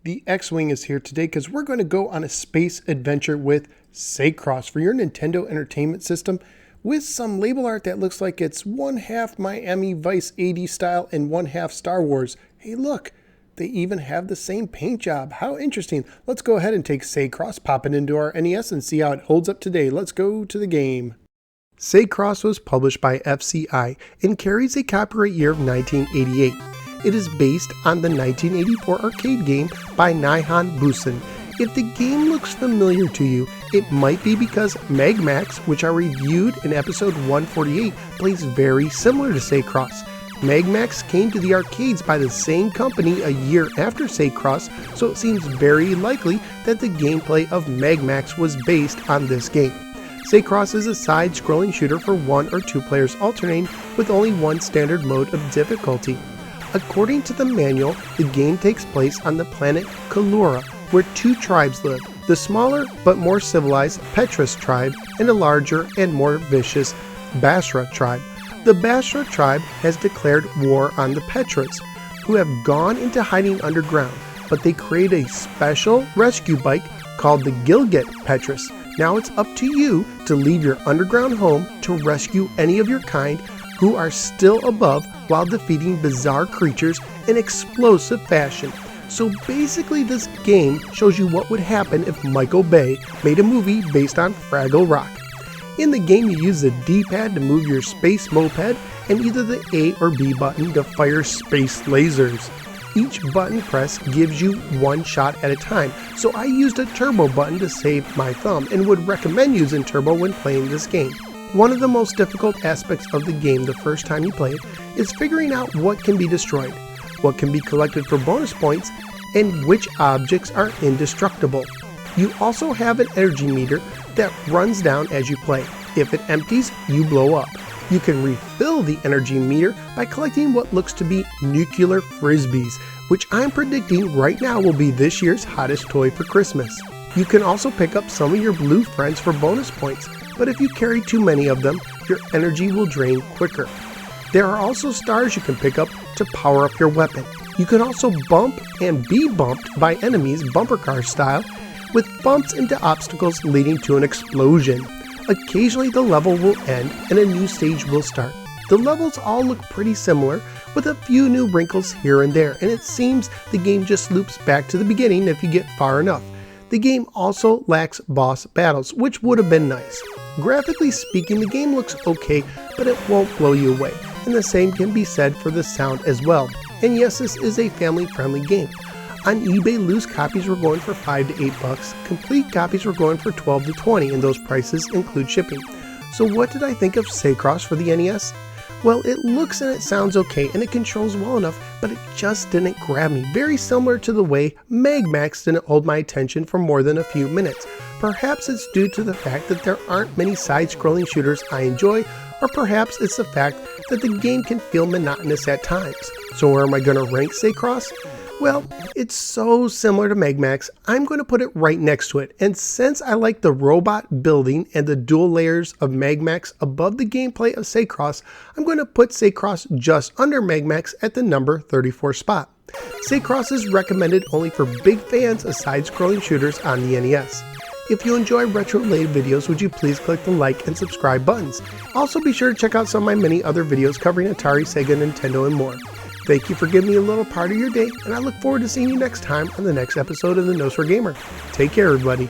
The X-Wing is here today because we're going to go on a space adventure with Seicross for your Nintendo Entertainment System with some label art that looks like it's one half Miami Vice 80 style and one half Star Wars. Hey look, they even have the same paint job. How interesting. Let's go ahead and take Seicross, pop it into our NES and see how it holds up today. Let's go to the game. Seicross was published by FCI and carries a copyright year of 1988. It is based on the 1984 arcade game by Nihon Busen. If the game looks familiar to you, it might be because Magmax, which I reviewed in episode 148, plays very similar to Seicross. Magmax came to the arcades by the same company a year after Seicross, so it seems very likely that the gameplay of Magmax was based on this game. Seicross is a side-scrolling shooter for 1 or 2 players alternating with only one standard mode of difficulty. According to the manual, the game takes place on the planet Kalura, where 2 tribes live, the smaller but more civilized Petrus tribe and a larger and more vicious Basra tribe. The Basra tribe has declared war on the Petrus, who have gone into hiding underground, but they create a special rescue bike called the Gilgit Petrus. Now it's up to you to leave your underground home to rescue any of your kind who are still above while defeating bizarre creatures in explosive fashion. So basically this game shows you what would happen if Michael Bay made a movie based on Fraggle Rock. In the game you use the D-pad to move your space moped and either the A or B button to fire space lasers. Each button press gives you one shot at a time, so I used a turbo button to save my thumb and would recommend using turbo when playing this game. One of the most difficult aspects of the game the first time you play it is figuring out what can be destroyed, what can be collected for bonus points, and which objects are indestructible. You also have an energy meter that runs down as you play. If it empties, you blow up. You can refill the energy meter by collecting what looks to be nuclear frisbees, which I'm predicting right now will be this year's hottest toy for Christmas. You can also pick up some of your blue friends for bonus points, but if you carry too many of them, your energy will drain quicker. There are also stars you can pick up to power up your weapon. You can also bump and be bumped by enemies bumper car style, with bumps into obstacles leading to an explosion. Occasionally the level will end and a new stage will start. The levels all look pretty similar, with a few new wrinkles here and there, and it seems the game just loops back to the beginning if you get far enough. The game also lacks boss battles, which would have been nice. Graphically speaking, the game looks okay, but it won't blow you away, and the same can be said for the sound as well. And yes, this is a family-friendly game. On eBay, loose copies were going for $5 to $8, complete copies were going for $12 to $20, and those prices include shipping. So what did I think of Seicross for the NES? Well, it looks and it sounds okay, and it controls well enough, but it just didn't grab me. Very similar to the way Magmax didn't hold my attention for more than a few minutes. Perhaps it's due to the fact that there aren't many side-scrolling shooters I enjoy, or perhaps it's the fact that the game can feel monotonous at times. So where am I going to rank Seicross? Well, it's so similar to Magmax, I'm going to put it right next to it, and since I like the robot building and the dual layers of Magmax above the gameplay of Seicross, I'm going to put Seicross just under Magmax at the number 34 spot. Seicross is recommended only for big fans of side-scrolling shooters on the NES. If you enjoy retro-related videos, would you please click the like and subscribe buttons. Also be sure to check out some of my many other videos covering Atari, Sega, Nintendo, and more. Thank you for giving me a little part of your day, and I look forward to seeing you next time on the next episode of The Nose for Gamer. Take care, everybody.